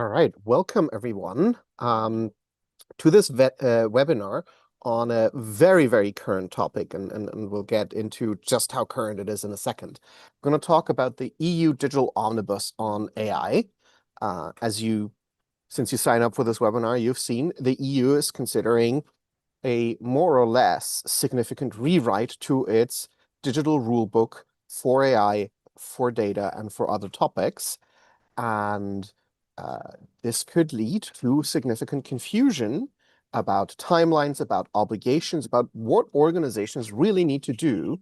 All right, welcome everyone to this webinar on a very, very current topic, and we'll get into just how current it is in a second. We're going to talk about the EU Digital Omnibus on AI. Since you sign up for this webinar, you've seen the EU is considering a more or less significant rewrite to its digital rulebook for AI, for data, and for other topics. And this could lead to significant confusion about timelines, about obligations, about what organizations really need to do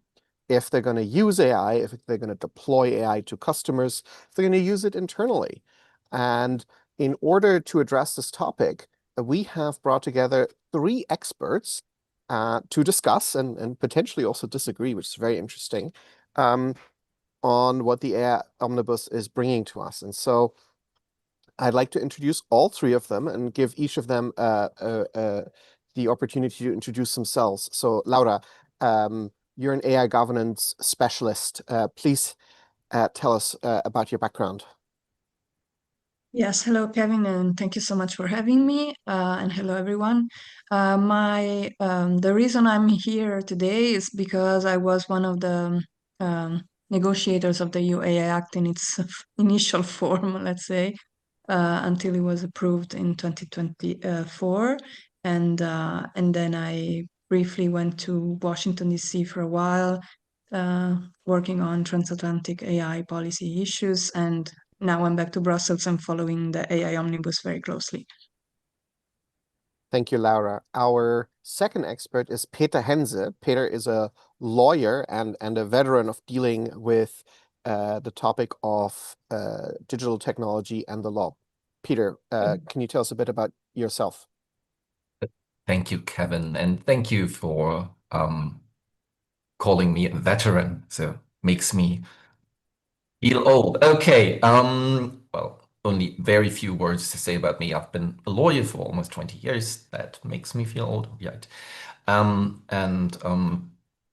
if they're going to use AI, if they're going to deploy AI to customers, if they're going to use it internally. And in order to address this topic, we have brought together 3 experts to discuss and potentially also disagree, which is very interesting, on what the AI Omnibus is bringing to us. And so I'd like to introduce all 3 of them and give each of them the opportunity to introduce themselves. So Laura, you're an AI governance specialist. Please tell us about your background. Yes, hello, Kevin, and thank you so much for having me. And hello, everyone. The reason I'm here today is because I was one of the negotiators of the EU AI Act in its initial form, let's say, until it was approved in 2024. And then I briefly went to Washington, D.C. for a while, working on transatlantic AI policy issues. And now I'm back to Brussels and following the AI Omnibus very closely. Thank you, Laura. Our second expert is Peter Hense. Peter is a lawyer and a veteran of dealing with the topic of digital technology and the law. Peter, can you tell us a bit about yourself? Thank you, Kevin, and thank you for calling me a veteran. So makes me feel old. Okay. Well, only very few words to say about me. I've been a lawyer for almost 20 years. That makes me feel old, right? I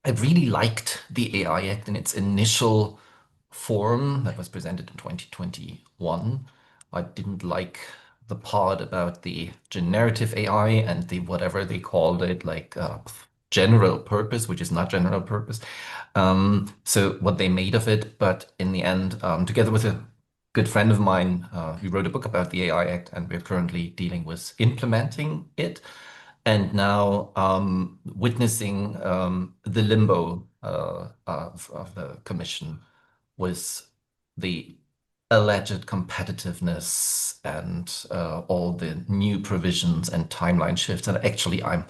really liked the AI Act in its initial form that was presented in 2021. I didn't like the part about the generative AI and the whatever they called it, like general purpose, which is not general purpose. So what they made of it, but in the end, together with a good friend of mine, we wrote a book about the AI Act, and we're currently dealing with implementing it. And now witnessing the limbo of the Commission with the alleged competitiveness and all the new provisions and timeline shifts. And actually, I'm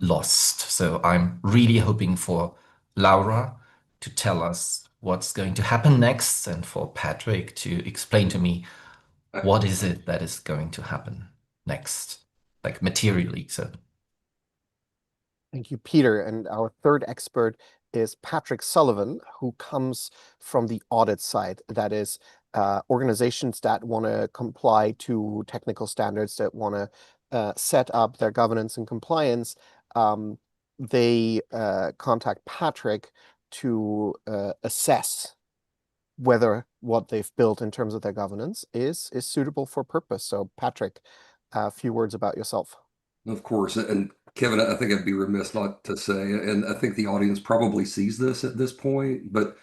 lost. So I'm really hoping for Laura to tell us what's going to happen next, and for Patrick to explain to me what is it that is going to happen next, like materially. So. Thank you, Peter. And our third expert is Patrick Sullivan, who comes from the audit side. That is, organizations that want to comply to technical standards, that want to set up their governance and compliance. They contact Patrick to assess whether what they've built in terms of their governance is suitable for purpose. So Patrick, a few words about yourself. Of course. And Kevin, I think I'd be remiss not to say, and I think the audience probably sees this at this point, but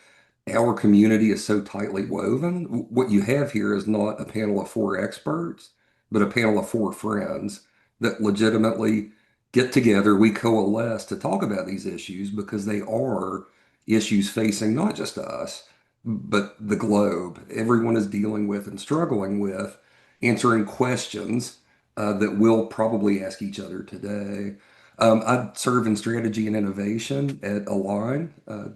our community is so tightly woven. What you have here is not a panel of 4 experts, but a panel of 4 friends that legitimately get together. We coalesce to talk about these issues because they are issues facing not just us, but the globe. Everyone is dealing with and struggling with answering questions that we'll probably ask each other today. I serve in strategy and innovation at A-LIGN.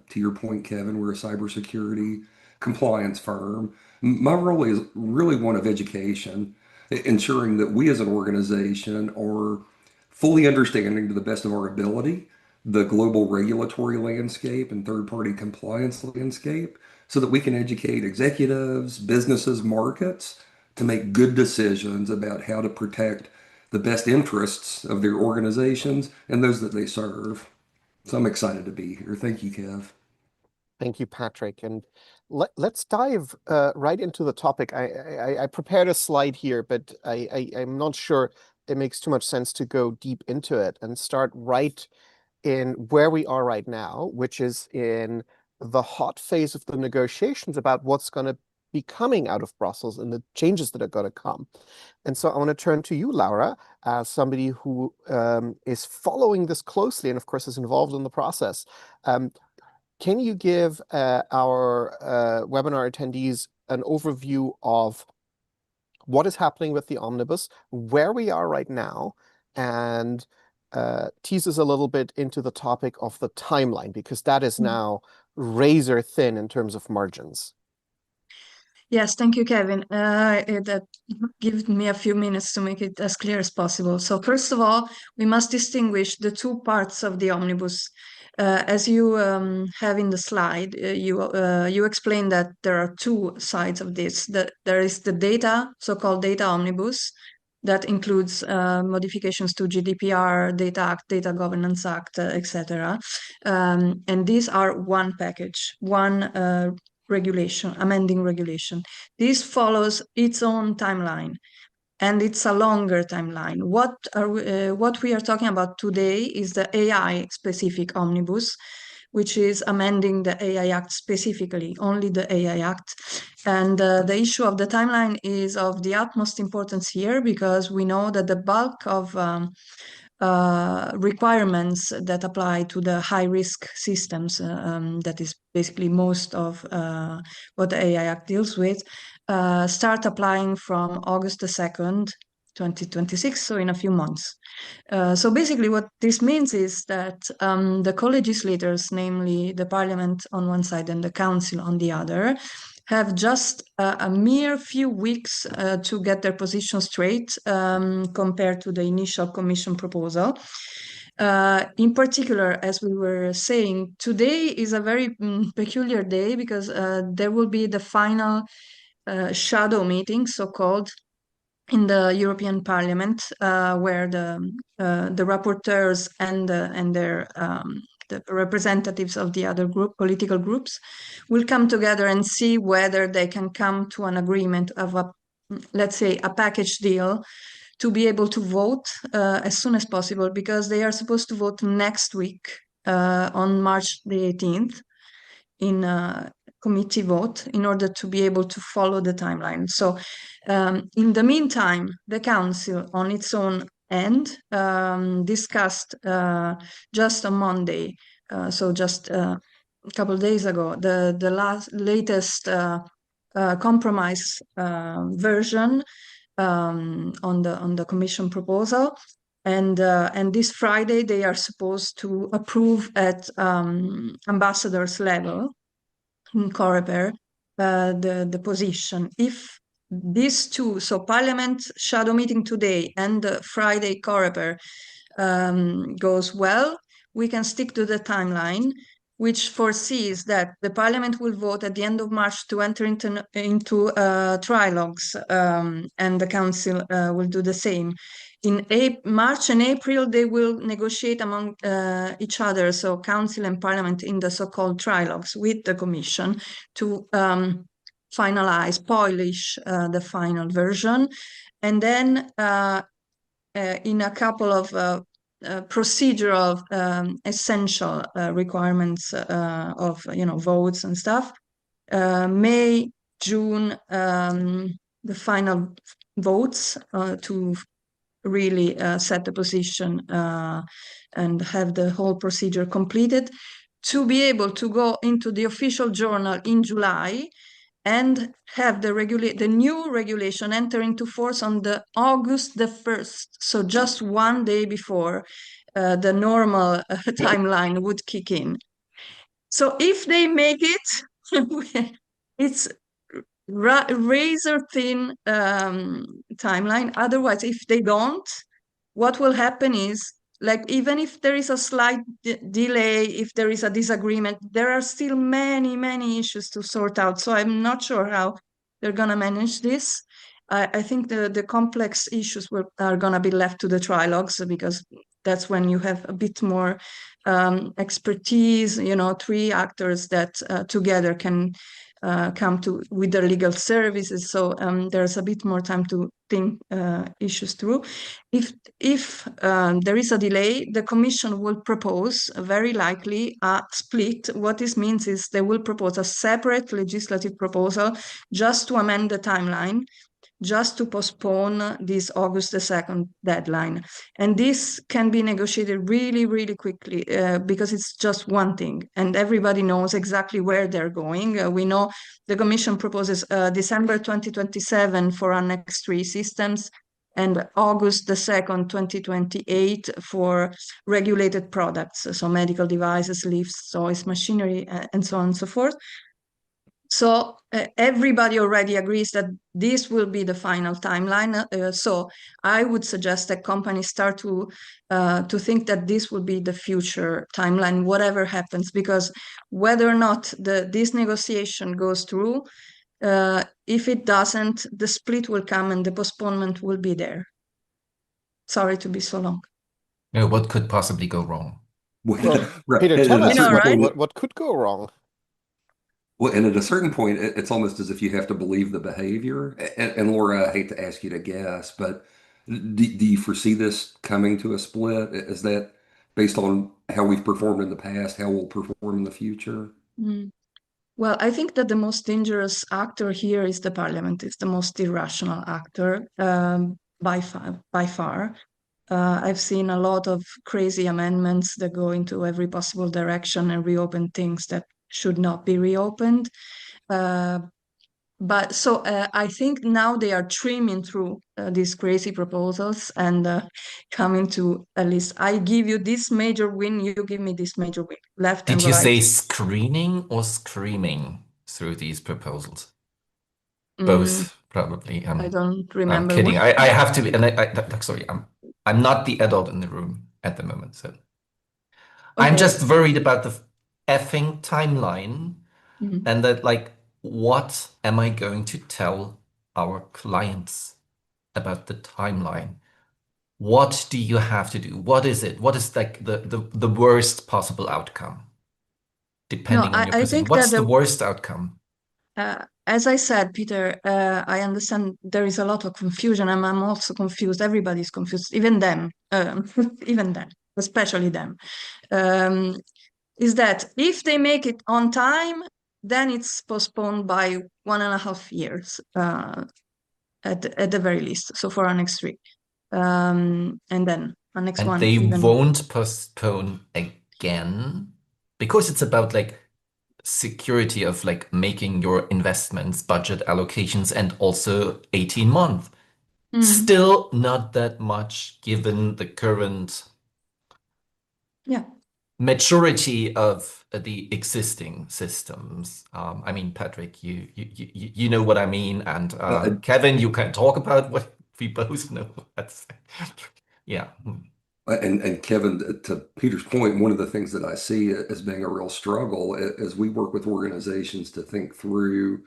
To your point, Kevin, we're a cybersecurity compliance firm. My role is really one of education, ensuring that we as an organization are fully understanding to the best of our ability the global regulatory landscape and third-party compliance landscape so that we can educate executives, businesses, markets to make good decisions about how to protect the best interests of their organizations and those that they serve. So I'm excited to be here. Thank you, Kev. Thank you, Patrick. And let's dive right into the topic. I prepared a slide here, but I'm not sure it makes too much sense to go deep into it and start right in where we are right now, which is in the hot phase of the negotiations about what's going to be coming out of Brussels and the changes that are going to come. And so I want to turn to you, Laura, as somebody who is following this closely and, of course, is involved in the process. Can you give our webinar attendees an overview of what is happening with the omnibus, where we are right now, and tease us a little bit into the topic of the timeline, because that is now razor thin in terms of margins. Yes, thank you, Kevin. That gives me a few minutes to make it as clear as possible. So first of all, we must distinguish the two parts of the omnibus. As you have in the slide, you explained that there are two sides of this. There is the data, so-called data omnibus, that includes modifications to GDPR, Data Act, Data Governance Act, etc. And these are one package, one regulation, amending regulation. This follows its own timeline, and it's a longer timeline. What we are talking about today is the AI-specific omnibus, which is amending the AI Act specifically, only the AI Act. And the issue of the timeline is of the utmost importance here, because we know that the bulk of requirements that apply to the high-risk systems, that is basically most of what the AI Act deals with, start applying from August the 2nd, 2026, so in a few months. So basically what this means is that the co-legislators, namely the Parliament on one side and the Council on the other, have just a mere few weeks to get their position straight compared to the initial Commission proposal. In particular, as we were saying, today is a very peculiar day, because there will be the final shadow meeting, so-called, in the European Parliament, where the rapporteurs and their the representatives of the other political groups will come together and see whether they can come to an agreement of let's say, a package deal to be able to vote as soon as possible, because they are supposed to vote next week on March the 18th in committee vote, in order to be able to follow the timeline. So in the meantime, the Council on its own end discussed just on Monday, so just a couple of days ago, the latest compromise version on the Commission proposal. And this Friday, they are supposed to approve at ambassadors level in Coreper the position. If these two, so Parliament shadow meeting today and Friday Coreper goes well, we can stick to the timeline, which foresees that the Parliament will vote at the end of March to enter into trilogues, and the Council will do the same. In March and April, they will negotiate among each other, so Council and Parliament, in the so-called trilogues with the Commission, to polish the final version. And then in a couple of procedural essential requirements of votes and stuff, May, June, the final votes to really set the position and have the whole procedure completed, to be able to go into the official journal in July and have the new regulation enter into force on the August the 1st, so just one day before the normal timeline would kick in. So if they make it, it's razor thin timeline. Otherwise, if they don't, what will happen is, like, even if there is a slight delay, if there is a disagreement, there are still many issues to sort out. So I'm not sure how they're going to manage this. I think the complex issues are going to be left to the trilogues, because that's when you have a bit more expertise, three actors that together can come to with their legal services. So there's a bit more time to think issues through. If there is a delay, the Commission will propose, very likely, a split. What this means is they will propose a separate legislative proposal just to amend the timeline, just to postpone this August the 2nd deadline. And this can be negotiated really, really quickly because it's just one thing and everybody knows exactly where they're going. We know the Commission proposes December 2027 for Annex 3 systems and August the 2nd, 2028 for regulated products, so medical devices, lifts, toys, machinery, and so on and so forth. So everybody already agrees that this will be the final timeline. So I would suggest that companies start to think that this will be the future timeline, whatever happens, because whether or not this negotiation goes through, if it doesn't, the split will come and the postponement will be there. Sorry to be so long. What could possibly go wrong? Well, Right. Peter, And tell at a us certain right? point, what could go wrong. well, and at a certain point, it's almost as if you have to believe the behavior. And Laura, I hate to ask you to guess, but do you foresee this coming to a split? Is that based on how we've performed in the past, how we'll perform in the future? Mm. Well, I think that the most dangerous actor here is the parliament. It's the most irrational actor by far. I've seen a lot of crazy amendments that go into every possible direction and reopen things that should not be reopened. But so I think now they are trimming through these crazy proposals and coming to at least, I give you this major win, you give me this major win, left and Did you right. say screening or screaming through these proposals? Mm, Both, probably. I don't I'm remember. kidding. I have to be, and sorry, I'm not the adult in the room at the moment, so I'm Okay. just worried about the effing timeline Mhm. and that, like, what am I going to tell our clients about the timeline? What do you have to do? What is it? What is like the worst possible outcome, depending on your I position? think What's that the worst outcome? as I said, Peter, I understand there is a lot of confusion, and I'm also confused. Everybody's confused, even them, even them, especially them. Is that if they make it on time, then it's postponed by 1.5 years at the very least. So for Annex 3, and then Annex And 1 they even. won't postpone again because it's about like security of like making your investments, budget allocations, and also 18 months. Still not that much given the current Yeah. maturity of the existing systems. I mean, Patrick, you know what I mean, and Kevin, you can talk about what we both know. That's yeah. And Kevin, to Peter's point, one of the things that I see as being a real struggle as we work with organizations to think through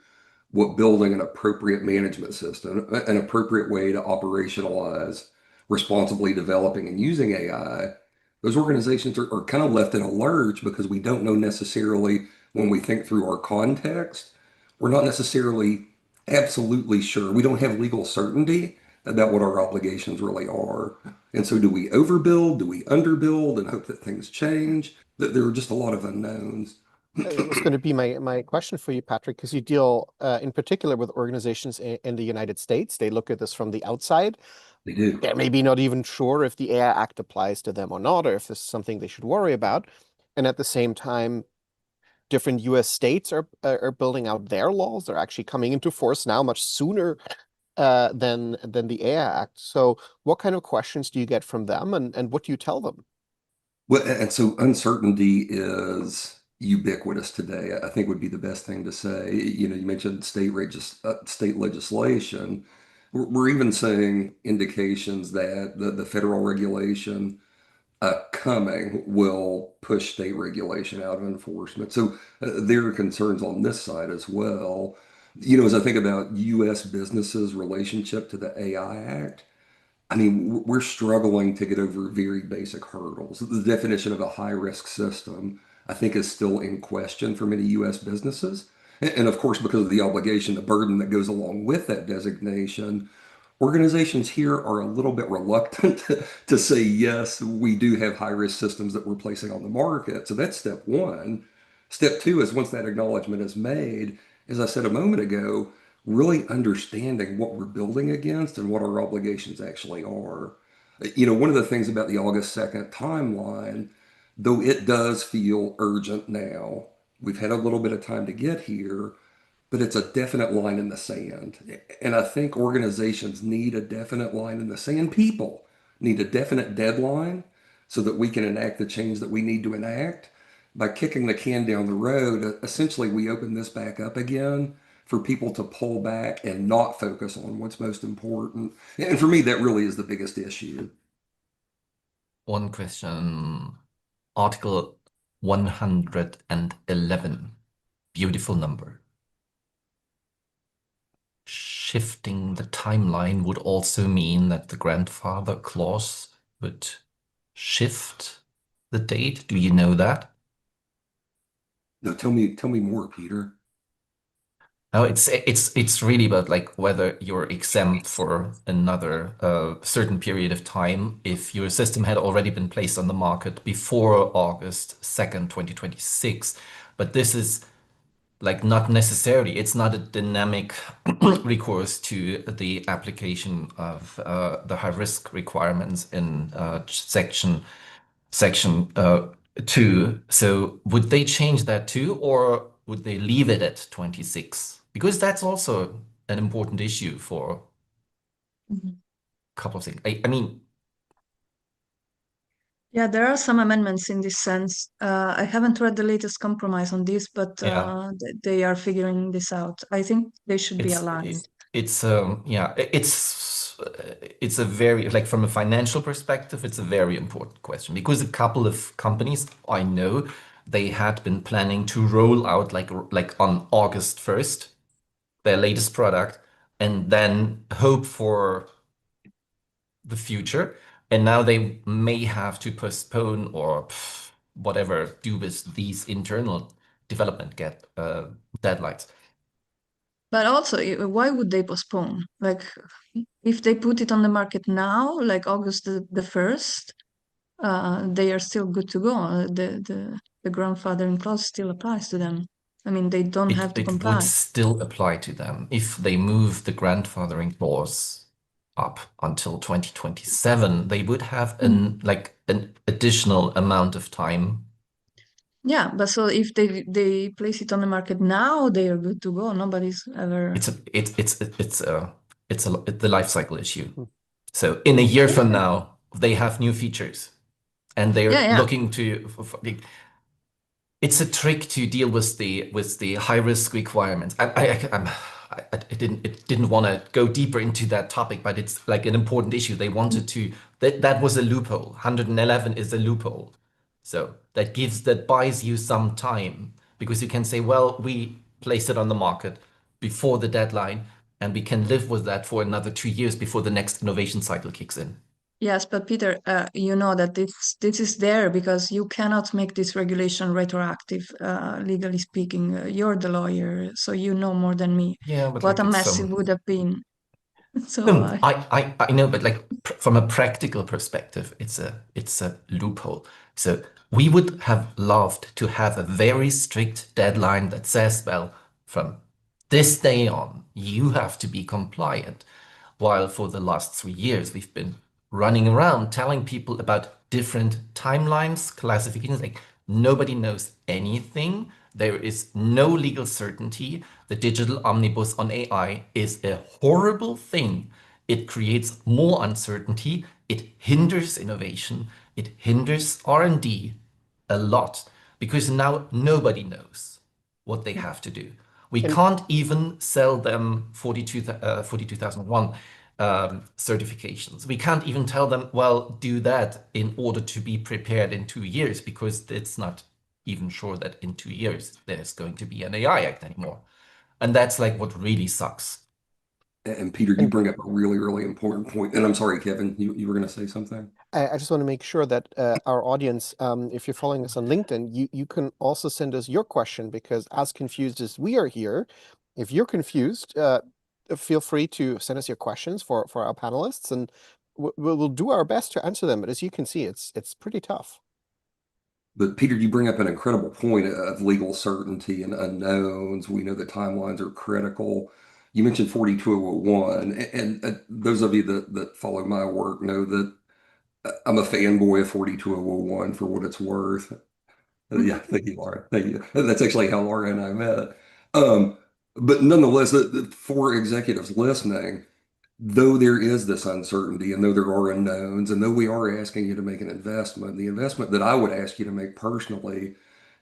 what building an appropriate management system, an appropriate way to operationalize responsibly developing and using AI, those organizations are kind of left in a lurch because we don't know necessarily when we think through our context, we're not necessarily absolutely sure. We don't have legal certainty about what our obligations really are. And so do we overbuild? Do we underbuild and hope that things change? There are just a lot of unknowns. It was going to be my question for you, Patrick, because you deal in particular with organizations in the United States. They look at this from the outside. They do. They're maybe not even sure if the AI Act applies to them or not, or if this is something they should worry about. And at the same time, different US states are building out their laws. They're actually coming into force now much sooner than the AI Act. So what kind of questions do you get from them, and what do you tell them? Well, and so uncertainty is ubiquitous today, I think would be the best thing to say. You know, you mentioned state legislation. We're even seeing indications that the federal regulation coming will push state regulation out of enforcement. So there are concerns on this side as well. You know, as I think about U.S. businesses' relationship to the AI Act, I mean, we're struggling to get over very basic hurdles. The definition of a high risk system, I think, is still in question for many US businesses. And of course, because of the obligation, the burden that goes along with that designation, organizations here are a little bit reluctant to say, yes, we do have high risk systems that we're placing on the market. So that's step one. Step two is once that acknowledgement is made, as I said a moment ago, really understanding what we're building against and what our obligations actually are. One of the things about the August 2nd timeline, though it does feel urgent now, we've had a little bit of time to get here, but it's a definite line in the sand. And I think organizations need a definite line in the sand. People need a definite deadline so that we can enact the change that we need to enact. By kicking the can down the road, essentially we open this back up again for people to pull back and not focus on what's most important. And for me, that really is the biggest issue. One question. Article 111. Beautiful number. Shifting the timeline would also mean that the grandfather clause would shift the date. Do you know that? No, tell me more, Peter. No, it's really about like whether you're exempt for another certain period of time if your system had already been placed on the market before August 2nd, 2026. But this is like not necessarily, it's not a dynamic recourse to the application of the high risk requirements in section 2. So would they change that too, or would they leave it at 26? Because that's also an important issue for Mhm. a couple of things. I mean, Yeah, there are some amendments in this sense. I haven't read the latest compromise on this, but yeah, they are figuring this out. I think they should be it's aligned. yeah, it's a very like from a financial perspective, it's a very important question because a couple of companies I know they had been planning to roll out like on August 1st their latest product and then hope for the future. And now they may have to postpone or whatever do with these internal development get deadlines. But also, why would they postpone? Like, if they put it on the market now, like August the 1st, they are still good to go. The grandfathering clause still applies to them. I mean, they don't have to It would comply. still apply to them if they move the grandfathering clause up until 2027. They would have an additional amount of time. Yeah, but so if they place it on the market now, they are good to go. Nobody's ever. It's the life cycle issue. So in a year from now, they have new features, and they're Yeah, yeah. looking to. It's a trick to deal with the high risk requirements. I didn't want to go deeper into that topic, but it's like an important issue. They wanted to that was a loophole. 111 is a loophole, so that buys you some time because you can say, well, we placed it on the market before the deadline, and we can live with that for another 2 years before the next innovation cycle kicks in. Yes, but Peter, you know that this is there because you cannot make this regulation retroactive, legally speaking. You're the lawyer, so you know more than me Yeah, but what like a it's mess it would have been. So, No, I know, but like from a practical perspective, it's a loophole. So we would have loved to have a very strict deadline that says, well, from this day on, you have to be compliant. While for the last 3 years, we've been running around telling people about different timelines, classifications, like nobody knows anything. There is no legal certainty. The digital omnibus on AI is a horrible thing. It creates more uncertainty. It hinders innovation. It hinders R&D a lot because now nobody knows what they have to do. We And can't even sell them 42001 certifications. We can't even tell them, well, do that in order to be prepared in 2 years, because it's not even sure that in 2 years there's going to be an AI Act anymore. And that's like what really sucks. And Peter, you bring up a really, really important point. And I'm sorry, Kevin, you were going to say something? I just want to make sure that our audience, if you're following us on LinkedIn, you can also send us your question, because as confused as we are here, if you're confused, feel free to send us your questions for our panelists, and we'll do our best to answer them. But as you can see, it's pretty tough. But Peter, you bring up an incredible point of legal certainty and unknowns. We know that timelines are critical. You mentioned 42001, and those of you that follow my work know that I'm a fanboy of 42001 for what it's worth. Yeah, thank you, Laura. Thank you. That's actually how Laura and I met. Um, but nonetheless, for executives listening, though there is this uncertainty and though there are unknowns, and though we are asking you to make an investment, the investment that I would ask you to make personally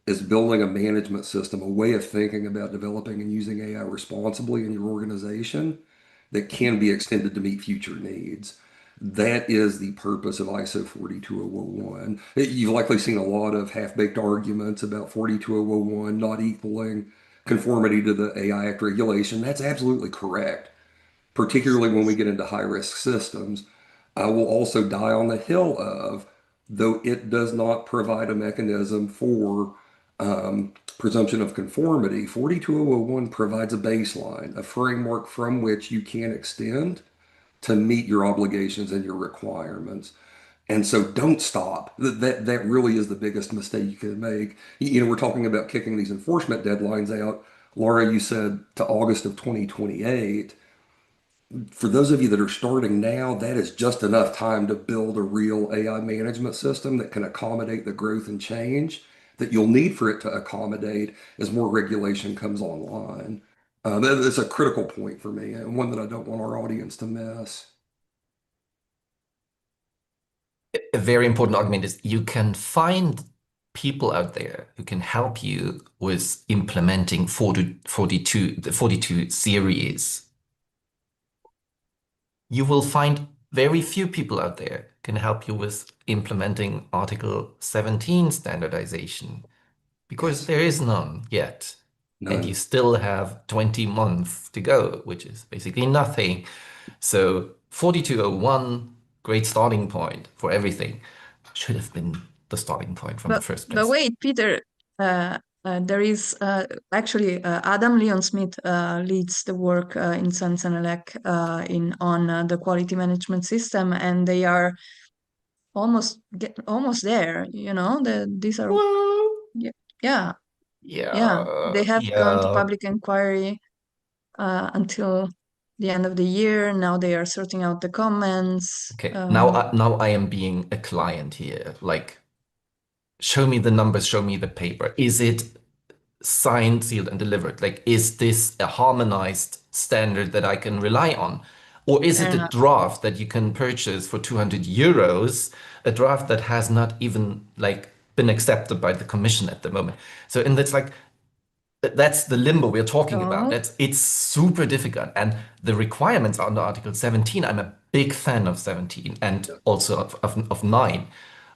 is building a management system, a way of thinking about developing and using AI responsibly in your organization that can be extended to meet future needs. That is the purpose of ISO 42001. You've likely seen a lot of half-baked arguments about 42001 not equaling conformity to the AI Act regulation. That's absolutely correct, particularly when we get into high-risk systems. I will also die on the hill of, though it does not provide a mechanism for presumption of conformity, 42001 provides a baseline, a framework from which you can extend to meet your obligations and your requirements. And so don't stop. That really is the biggest mistake you can make. We're talking about kicking these enforcement deadlines out. Laura, you said to August of 2028. For those of you that are starting now, that is just enough time to build a real AI management system that can accommodate the growth and change that you'll need for it to accommodate as more regulation comes online. That's a critical point for me, and one that I don't want our audience to miss. A very important argument is you can find people out there who can help you with implementing the 42 series. You will find very few people out there can help you with implementing Article 17 standardization, because Yes. there is none yet. None. And you still have 20 months to go, which is basically nothing. So 4201, great starting point for everything. Should have been the starting point from the first place. But wait, Peter, there is actually Adam Leon-Smith leads the work in Sense and A-LIGN on the quality management system, and they are almost there. These are yeah. They have gone to public inquiry until the end of the year. Now they are sorting out the comments. Okay, now I am being a client here. Like, show me the numbers, show me the paper. Is it signed, sealed, and delivered? Like, is this a harmonized standard that I can rely on? Or is it a draft that you can purchase for 200 euros, a draft that has not even been accepted by the commission at the moment? So, and that's the limbo we're talking about. It's super difficult. And the requirements under Article 17, I'm a big fan of 17 and also of 9,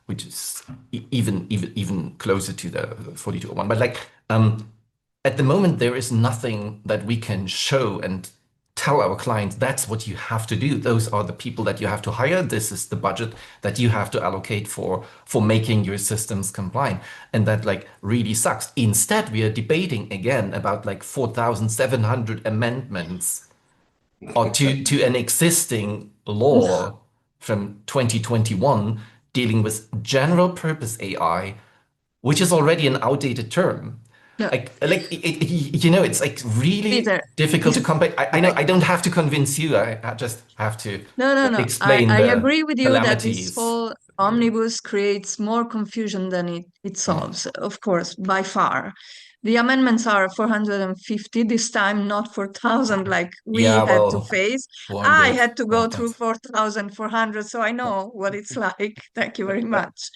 which is even closer to the 4201. But at the moment, there is nothing that we can show and tell our clients that's what you have to do. Those are the people that you have to hire. This is the budget that you have to allocate for making your systems compliant. And that really sucks. Instead, we are debating again about 4,700 amendments or to an existing law from 2021 dealing with general purpose AI, which is already an outdated term. It's really Peter, difficult to compare. I know I don't have to convince you. I just have to explain I agree with you that this calamities. whole omnibus creates more confusion than it solves, of course, by far. The amendments are 450 this time, not 4,000 like we had to face. I had to go through 4,400, so I know what it's like. Thank you very much.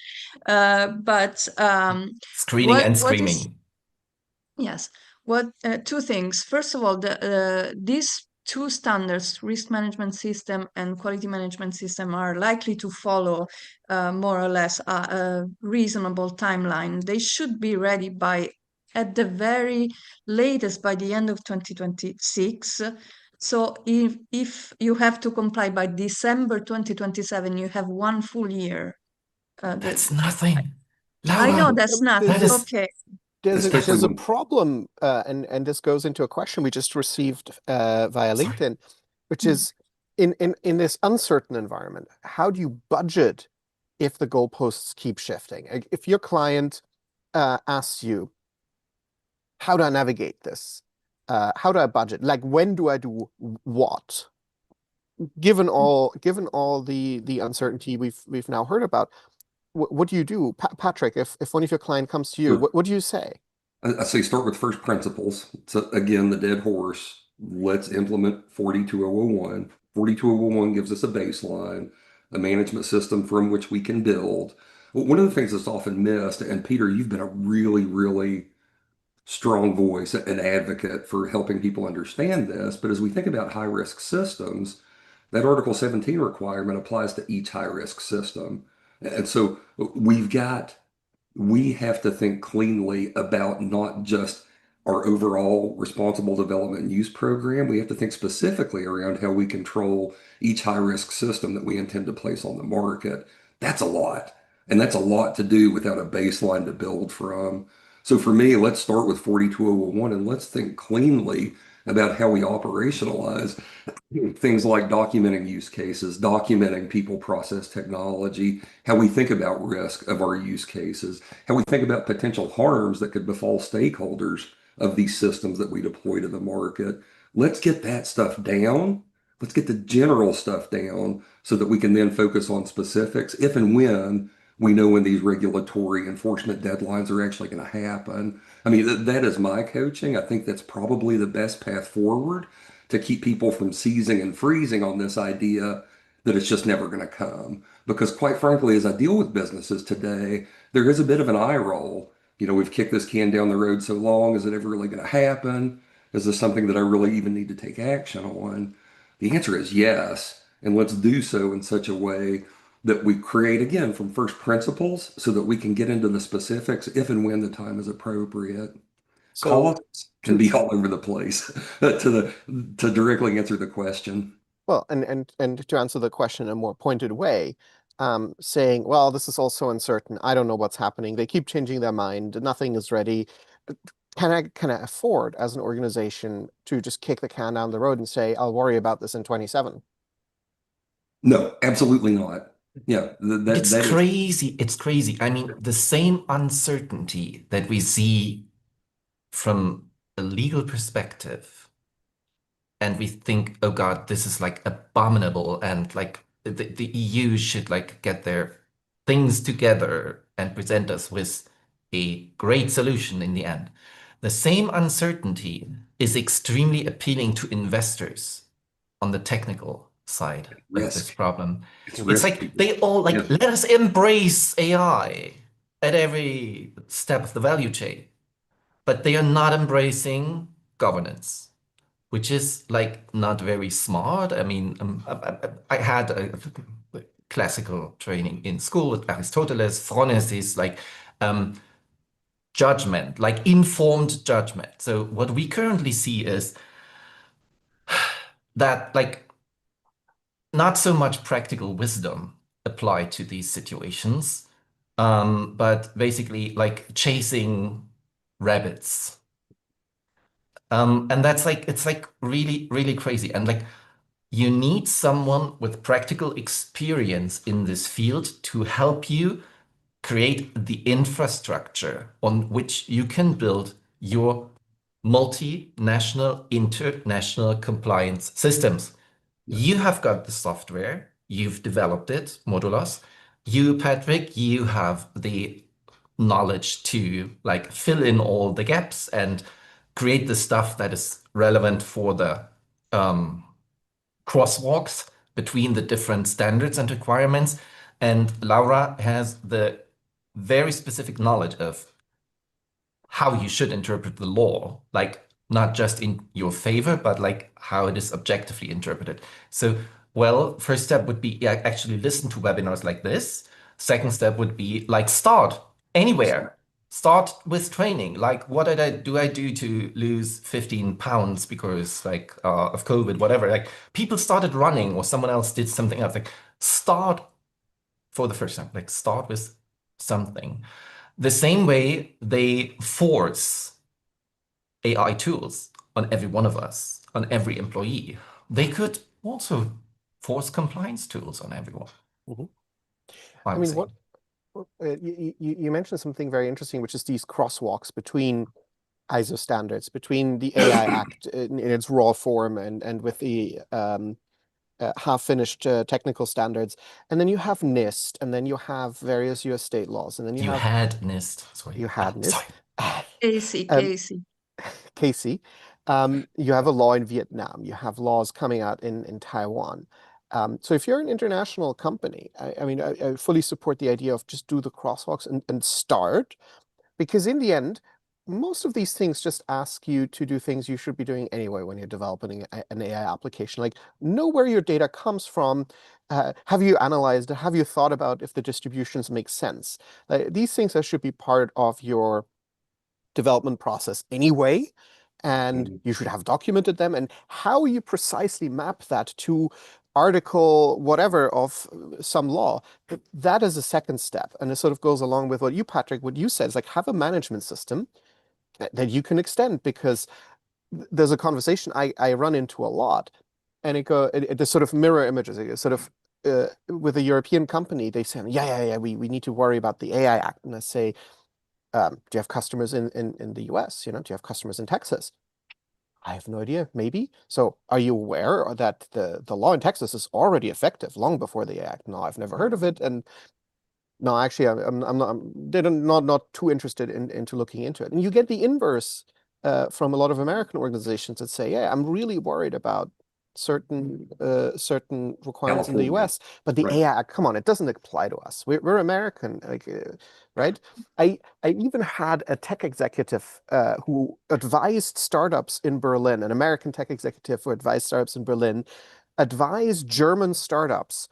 Screening and screaming. Yes. Two things. First of all, these two standards, risk management system and quality management system, are likely to follow more or less a reasonable timeline. They should be ready at the very latest by the end of 2026. So if you have to comply by December 2027, you have 1 full year. That's nothing. I know Laura, that's that nothing. is Okay. There's Especially there's a when, problem, and this goes into a question we just received via sorry. LinkedIn, which is in this uncertain environment, how do you budget if the goalposts keep shifting? If your client asks you, how do I navigate this? How do I budget? Like, when do I do what? Given all the uncertainty we've now heard about, what do you do, Patrick? If one of your client comes to you, sure. what do you say? I say start with first principles. So again, the dead horse. Let's implement 42001. 42001 gives us a baseline, a management system from which we can build. One of the things that's often missed, and Peter, you've been a really, really strong voice, an advocate for helping people understand this. But as we think about high risk systems, that Article 17 requirement applies to each high risk system. And so we have to think cleanly about not just our overall responsible development and use program. We have to think specifically around how we control each high risk system that we intend to place on the market. That's a lot. And that's a lot to do without a baseline to build from. So for me, let's start with 42001 and let's think cleanly about how we operationalize things like documenting use cases, documenting people, process, technology, how we think about risk of our use cases, how we think about potential harms that could befall stakeholders of these systems that we deploy to the market. Let's get that stuff down. Let's get the general stuff down so that we can then focus on specifics if and when we know when these regulatory enforcement deadlines are actually going to happen. I mean, that is my coaching. I think that's probably the best path forward to keep people from seizing and freezing on this idea that it's just never going to come. Because quite frankly, as I deal with businesses today, there is a bit of an eye roll. We've kicked this can down the road so long. Is it ever really going to happen? Is this something that I really even need to take action on? The answer is yes. And let's do so in such a way that we create, again, from first principles so that we can get into the specifics if and when the time is appropriate. So Costs can be all over the place to directly answer the question. well, and to answer the question in a more pointed way, saying, well, this is also uncertain. I don't know what's happening. They keep changing their mind. Nothing is ready. Can I afford as an organization to just kick the can down the road and say, I'll worry about this in 27? No, absolutely not. Yeah, It's that is crazy. It's crazy. I mean, the same uncertainty that we see from a legal perspective, and we think, oh God, this is like abominable, and like the EU should like get their things together and present us with a great solution in the end. The same uncertainty is extremely appealing to investors on the technical side of this risk. problem. It's It's risk. like they all like, Yeah. let us embrace AI at every step of the value chain, but they are not embracing governance, which is like not very smart. I mean, I had a classical training in school with Aristoteles, Phronesis, like judgment, like informed judgment. So what we currently see is that like not so much practical wisdom applied to these situations, but basically like chasing rabbits. And that's like, it's like really, really crazy. And like, you need someone with practical experience in this field to help you create the infrastructure on which you can build your multinational, international compliance systems. Yeah. You have got the software, you've developed it, Modulos. You, Patrick, you have the knowledge to like fill in all the gaps and create the stuff that is relevant for the crosswalks between the different standards and requirements. And Laura has the very specific knowledge of how you should interpret the law, like not just in your favor, but like how it is objectively interpreted. So, well, first step would be actually listen to webinars like this. Second step would be like start anywhere. start with training. Like, what do I do to lose 15 pounds because like of COVID, whatever. Like people started running or someone else did something else. Like start for the first time, like start with something. The same way they force AI tools on every one of us, on every employee, they could also force compliance tools on everyone. Mhm. I I would mean, say. you mentioned something very interesting, which is these crosswalks between ISO standards, between the AI Act in its raw form and with the half-finished technical standards, and then you have NIST, and then you have various US state laws, and then You had NIST. Sorry. you had Sorry. NIST. Casey, Um, Casey. Casey, you have a law in Vietnam, you have laws coming out in Taiwan. So if you're an international company, I mean, I fully support the idea of just do the crosswalks and start, because in the end, most of these things just ask you to do things you should be doing anyway when you're developing an AI application. Like, know where your data comes from. Have you analyzed it? Have you thought about if the distributions make sense? These things that should be part of your development process anyway, and you should have documented them. And how you precisely map that to article whatever of some law, that is a second step. And it sort of goes along with what you, Patrick, what you said is like have a management system that you can extend, because there's a conversation I run into a lot, and the sort of mirror images. It sort of with a European company, they say, yeah, we need to worry about the AI Act. And I say, do you have customers in the US? Do you have customers in Texas? I have no idea, maybe. So are you aware that the law in Texas is already effective long before the act? No, I've never heard of it. And no, actually, they're not too interested into looking into it. And you get the inverse from a lot of American organizations that say, yeah, I'm really worried about certain requirements in the California. US, but the Right. AI Act, come on, it doesn't apply to us. We're American, like, right? I even had a tech executive who advised startups in Berlin, an American tech executive who advised startups in Berlin, advised German startups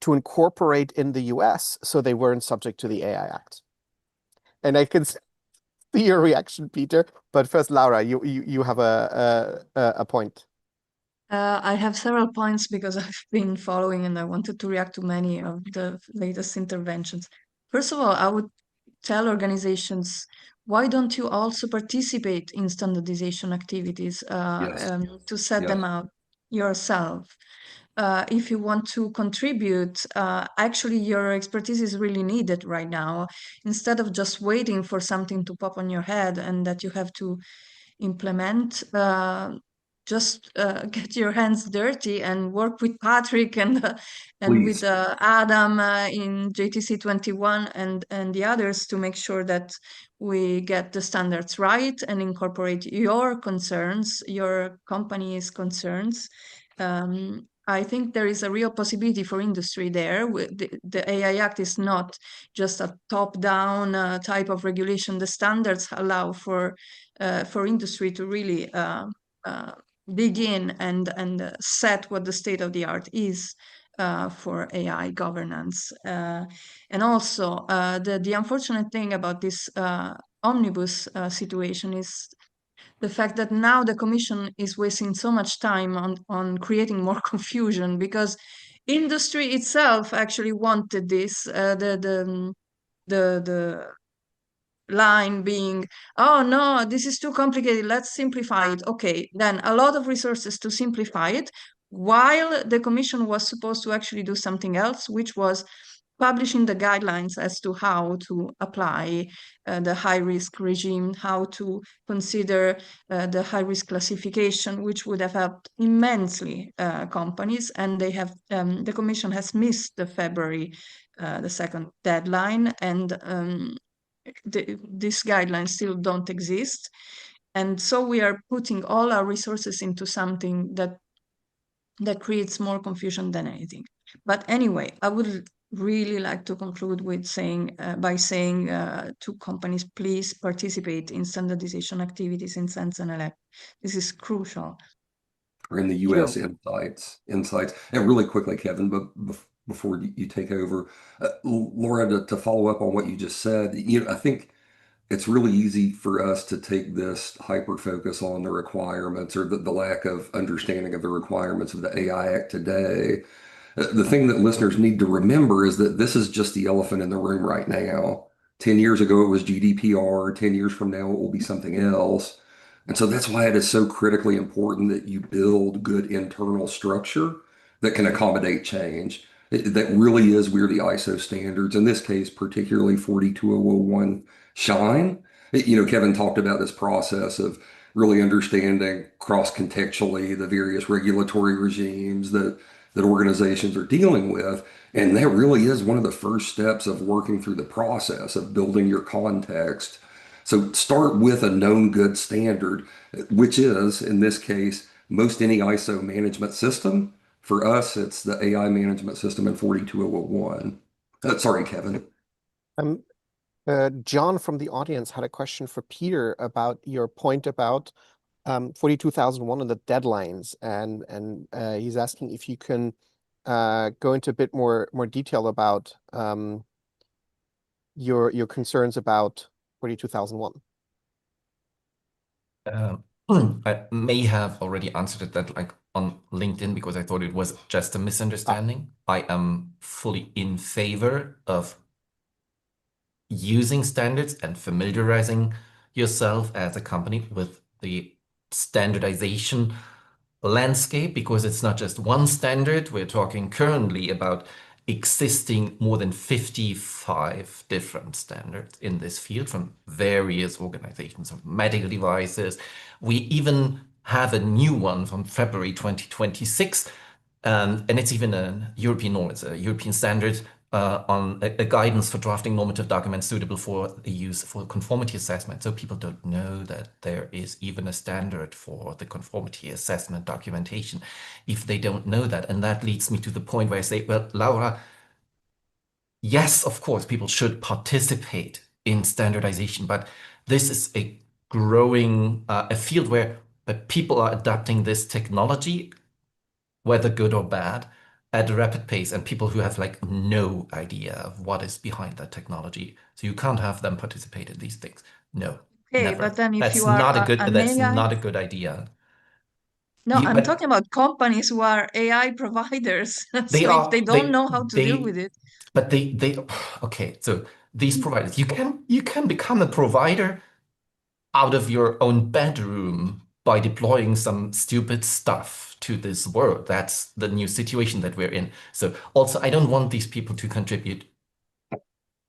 to incorporate in the US so they weren't subject to the AI Act. And I can see your reaction, Peter. But first, Laura, you have a point. I have several points because I've been following and I wanted to react to many of the latest interventions. First of all, I would tell organizations, why don't you also participate in standardization activities Yes. to set Yes. them out yourself? If you want to contribute, actually your expertise is really needed right now. Instead of just waiting for something to pop on your head and that you have to implement, just get your hands dirty and work with Patrick and with Please. Adam in JTC 21 and the others to make sure that we get the standards right and incorporate your concerns, your company's concerns. I think there is a real possibility for industry there. The AI Act is not just a top-down type of regulation. The standards allow for industry to really dig in and set what the state of the art is for AI governance. And also, the unfortunate thing about this omnibus situation is the fact that now the Commission is wasting so much time on creating more confusion, because industry itself actually wanted this. The line being, oh no, this is too complicated, let's simplify it. Okay, then a lot of resources to simplify it, while the Commission was supposed to actually do something else, which was publishing the guidelines as to how to apply the high-risk regime, how to consider the high-risk classification, which would have helped immensely companies. And they have the Commission has missed the February the 2nd deadline, and these guidelines still don't exist. And so we are putting all our resources into something that creates more confusion than anything. But anyway, I would really like to conclude with saying to companies, please participate in standardization activities in Sense and Elect. This is crucial. Or in the US insights. And really quickly, Kevin, but before you take over, Laura, to follow up on what you just said, I think it's really easy for us to take this hyper focus on the requirements or the lack of understanding of the requirements of the AI Act today. The thing that listeners need to remember is that this is just the elephant in the room right now. 10 years ago, it was GDPR. 10 years from now, it will be something else. And so that's why it is so critically important that you build good internal structure that can accommodate change. That really is where the ISO standards, in this case, particularly 42001 shine. Kevin talked about this process of really understanding cross-contextually the various regulatory regimes that organizations are dealing with. And that really is one of the first steps of working through the process of building your context. So start with a known good standard, which is, in this case, most any ISO management system. For us, it's the AI management system in 42001. Sorry, Kevin. John from the audience had a question for Peter about your point about 42001 and the deadlines, and he's asking if you can go into a bit more detail about your concerns about 42001. I may have already answered that like on LinkedIn because I thought it was just a misunderstanding. I am fully in favor of using standards and familiarizing yourself as a company with the standardization landscape, because it's not just one standard. We're talking currently about existing more than 55 different standards in this field from various organizations of medical devices. We even have a new one from February 2026, and it's even a European norm. It's a European standard on a guidance for drafting normative documents suitable for the use for conformity assessment. So people don't know that there is even a standard for the conformity assessment documentation if they don't know that. And that leads me to the point where I say, well, Laura, yes, of course, people should participate in standardization, but this is a growing a field where people are adapting this technology, whether good or bad, at a rapid pace, and people who have like no idea of what is behind that technology. So you can't have them participate in these things. No, Okay, never. but then if That's you are not a good, an that's AI, not a good idea. no, I'm talking about companies who are AI providers. They So if they are, don't know how to deal with it, but okay, so these providers, you can become a provider out of your own bedroom by deploying some stupid stuff to this world. That's the new situation that we're in. So also, I don't want these people to contribute.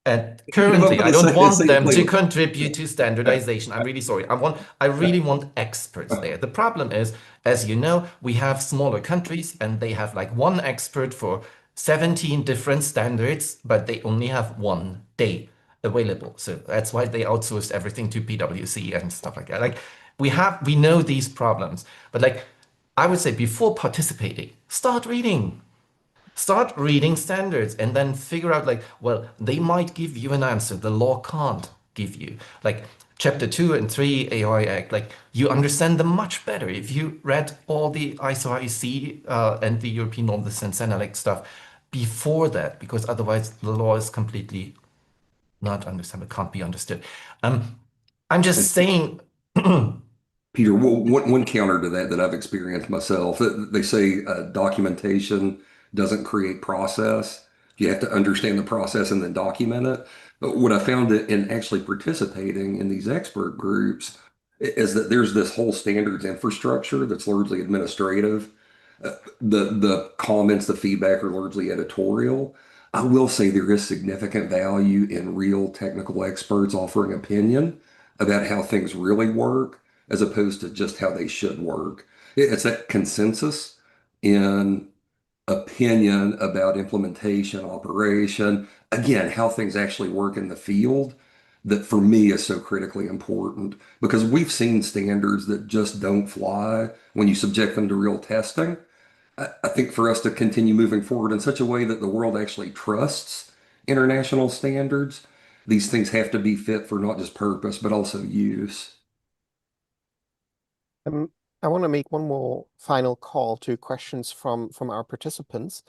And currently, I don't want them to contribute to standardization. I'm really sorry. I really want experts there. The problem is, as you know, we have smaller countries and they have like one expert for 17 different standards, but they only have one day available. So that's why they outsourced everything to PwC and stuff like that. Like we know these problems, but like I would say before participating, start reading. Start reading standards and then figure out like, well, they might give you an answer the law can't give you. Like chapter 2 and 3 AI Act, like you understand them much better if you read all the ISO IEC and the European norm, the Sensenelec stuff before that, because otherwise the law is completely not understandable, can't be understood. I'm just saying. Peter, one counter to that I've experienced myself, they say documentation doesn't create process. You have to understand the process and then document it. But what I found in actually participating in these expert groups is that there's this whole standards infrastructure that's largely administrative. The comments, the feedback are largely editorial. I will say there is significant value in real technical experts offering opinion about how things really work, as opposed to just how they should work. It's that consensus in opinion about implementation, operation, again, how things actually work in the field, that for me is so critically important, because we've seen standards that just don't fly when you subject them to real testing. I think for us to continue moving forward in such a way that the world actually trusts international standards, these things have to be fit for not just purpose, but also use. I want to make one more final call to questions from our participants,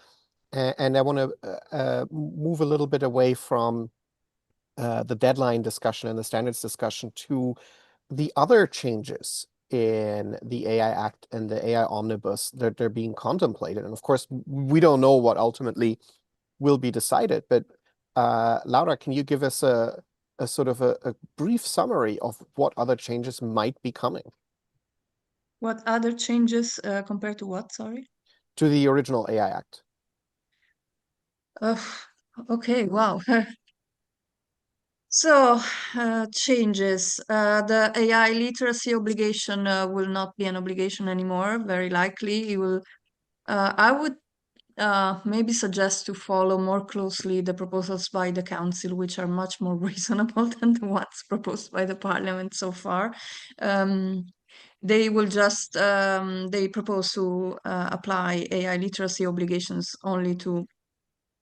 and I want to move a little bit away from the deadline discussion and the standards discussion to the other changes in the AI Act and the AI Omnibus that they're being contemplated. And of course, we don't know what ultimately will be decided, but Laura, can you give us a sort of a brief summary of what other changes might be coming? What other changes compared to what? Sorry. To the original AI Act. Okay, wow. So, changes. The AI literacy obligation will not be an obligation anymore, very likely. It will, I would maybe suggest to follow more closely the proposals by the Council, which are much more reasonable than the ones proposed by the Parliament so far. They will just, they propose to apply AI literacy obligations only to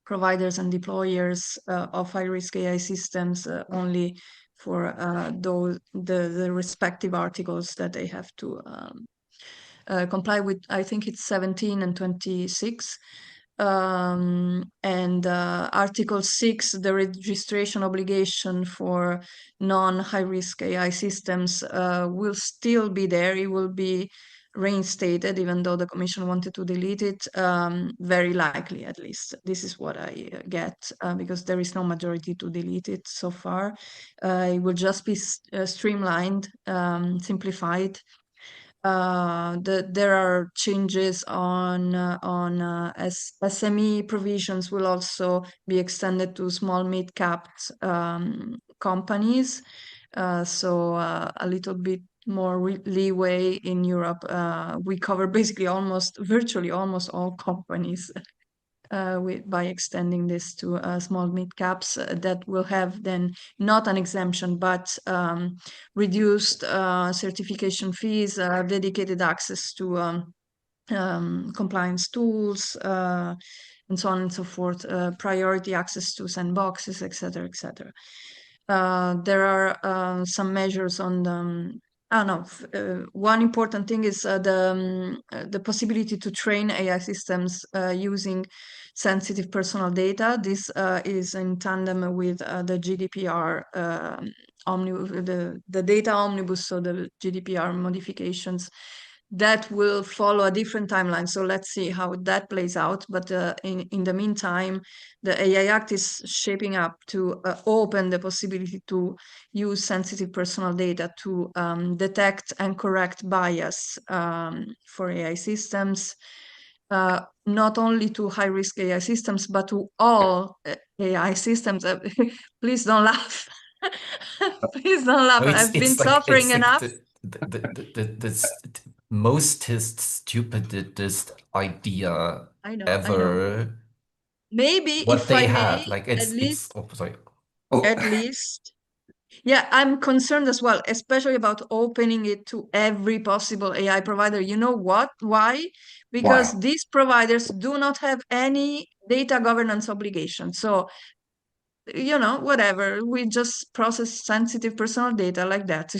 providers and deployers of high-risk AI systems, only for the respective articles that they have to comply with. I think it's 17 and 26. And Article 6, the registration obligation for non-high-risk AI systems will still be there. It will be reinstated, even though the Commission wanted to delete it, very likely, at least. This is what I get, because there is no majority to delete it so far. It will just be streamlined, simplified. There are changes on SME provisions will also be extended to small mid-capped companies. So a little bit more leeway in Europe. We cover basically virtually almost all companies by extending this to small mid caps that will have then not an exemption, but reduced certification fees, dedicated access to compliance tools, and so on and so forth, priority access to sandboxes, etc., etc. There are some measures on the one important thing is the possibility to train AI systems using sensitive personal data. This is in tandem with the GDPR the data omnibus, so the GDPR modifications that will follow a different timeline. So let's see how that plays out. But in the meantime, the AI Act is shaping up to open the possibility to use sensitive personal data to detect and correct bias for AI systems, not only to high-risk AI systems, but to all AI systems. Please don't laugh. Please don't laugh. I've been suffering enough. The mostest stupidest idea ever. I know. Maybe what if they I have, may, like at least, sorry. At least, yeah, I'm concerned as well, especially about opening it to every possible AI provider. You know what? Why? Because these providers do not have any data governance obligation. So, whatever, we just process sensitive personal data like that,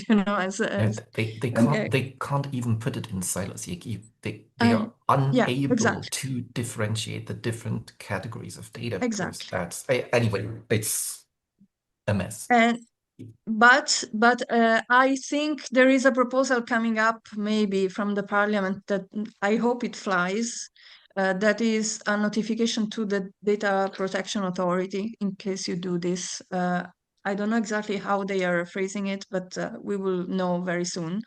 They can't even put it in silos. They are unable to differentiate the different categories of data. Exactly. That's anyway, it's a mess. But I think there is a proposal coming up maybe from the Parliament that I hope it flies. That is a notification to the Data Protection Authority in case you do this. I don't know exactly how they are phrasing it, but we will know very soon.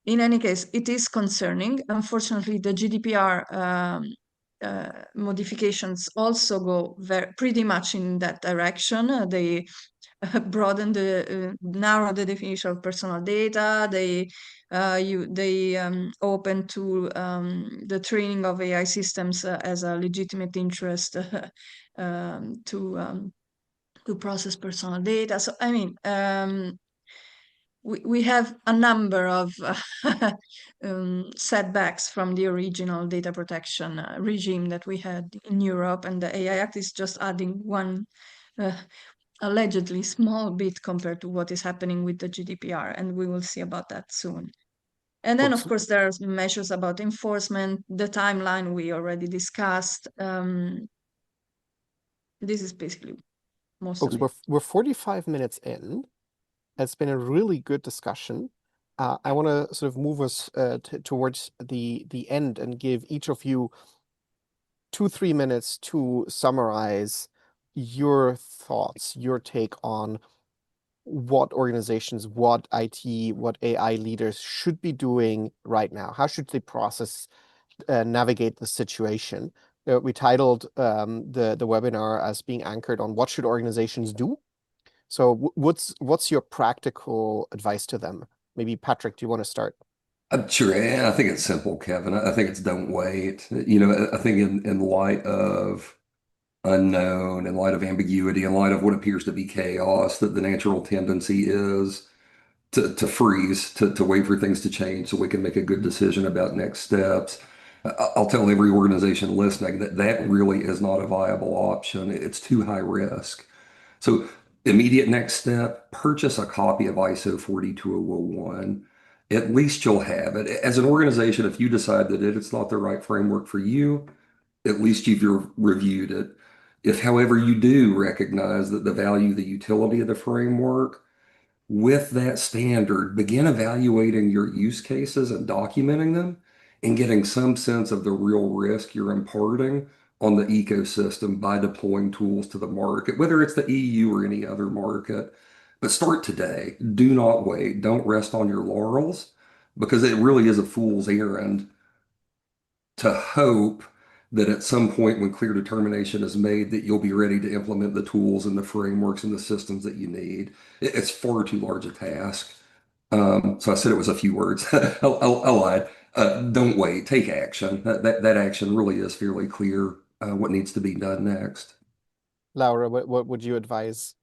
In any case, it is concerning. Unfortunately, the GDPR modifications also go pretty much in that direction. They narrow the definition of personal data. They open to the training of AI systems as a legitimate interest to process personal data. So I mean, we have a number of setbacks from the original data protection regime that we had in Europe, and the AI Act is just adding one allegedly small bit compared to what is happening with the GDPR, and we will see about that soon. And then, of course, there are measures about enforcement, the timeline we already discussed. This is basically Folks, mostly. we're 45 minutes in. It's been a really good discussion. I want to sort of move us towards the end and give each of you 2-3 minutes to summarize your thoughts, your take on what organizations, what IT, what AI leaders should be doing right now. How should they navigate the situation? We titled the webinar as being anchored on what should organizations do. So what's your practical advice to them? Maybe Patrick, do you want to start? Sure. And I think it's simple, Kevin. I think it's don't wait. You know, I think in light of unknown, in light of ambiguity, in light of what appears to be chaos, that the natural tendency is to freeze, to wait for things to change so we can make a good decision about next steps. I'll tell every organization listening that that really is not a viable option. It's too high risk. So immediate next step, purchase a copy of ISO 42001. At least you'll have it. As an organization, if you decide that it's not the right framework for you, at least you've reviewed it. If, however, you do recognize that the value, the utility of the framework, with that standard, begin evaluating your use cases and documenting them and getting some sense of the real risk you're imparting on the ecosystem by deploying tools to the market, whether it's the EU or any other market. But start today. Do not wait. Don't rest on your laurels because it really is a fool's errand to hope that at some point when clear determination is made that you'll be ready to implement the tools and the frameworks and the systems that you need. It's far too large a task. So I said it was a few words. I lied. Don't wait. Take action. That action really is fairly clear what needs to be done next. Laura, what would you advise?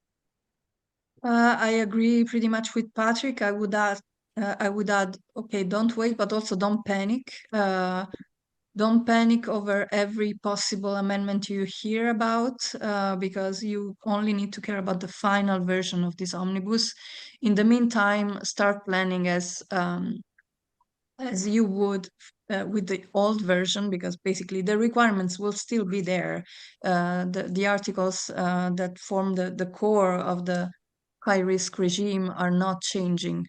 I agree pretty much with Patrick. I would add, okay, don't wait, but also don't panic. Don't panic over every possible amendment you hear about, because you only need to care about the final version of this omnibus. In the meantime, start planning as you would with the old version, because basically the requirements will still be there. The articles that form the core of the high risk regime are not changing.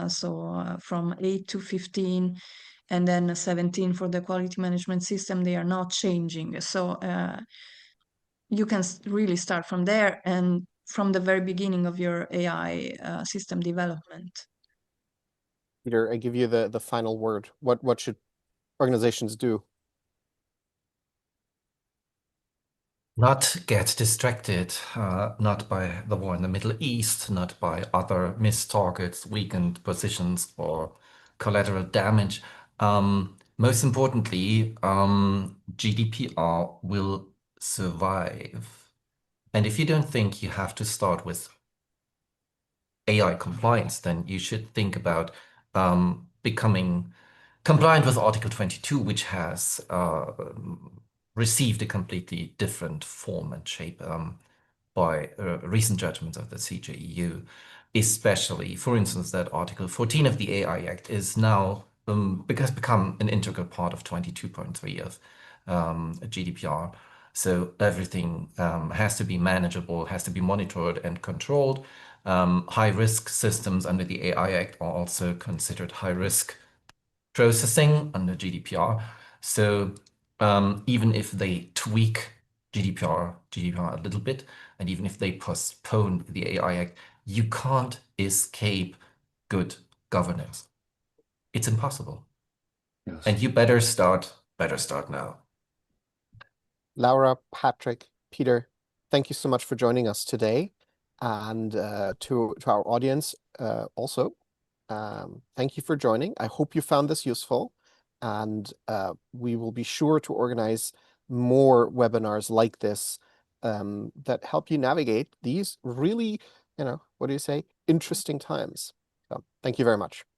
So from 8 to 15 and then 17 for the quality management system, they are not changing. So you can really start from there and from the very beginning of your AI system development. Peter, I give you the final word. What should organizations do? Not get distracted, not by the war in the Middle East, not by other missed targets, weakened positions, or collateral damage. Most importantly, GDPR will survive. And if you don't think you have to start with AI compliance, then you should think about becoming compliant with Article 22, which has received a completely different form and shape by recent judgments of the CJEU, especially, for instance, that Article 14 of the AI Act is now has become an integral part of 22.3 of GDPR. So everything has to be manageable, has to be monitored and controlled. High-risk systems under the AI Act are also considered high-risk processing under GDPR. So even if they tweak GDPR a little bit, and even if they postpone the AI Act, you can't escape good governance. It's impossible. Yes. And you better start now. Laura, Patrick, Peter, thank you so much for joining us today. And to our audience also, thank you for joining. I hope you found this useful. And we will be sure to organize more webinars like this that help you navigate these really, what do you say, interesting times. So thank you very much.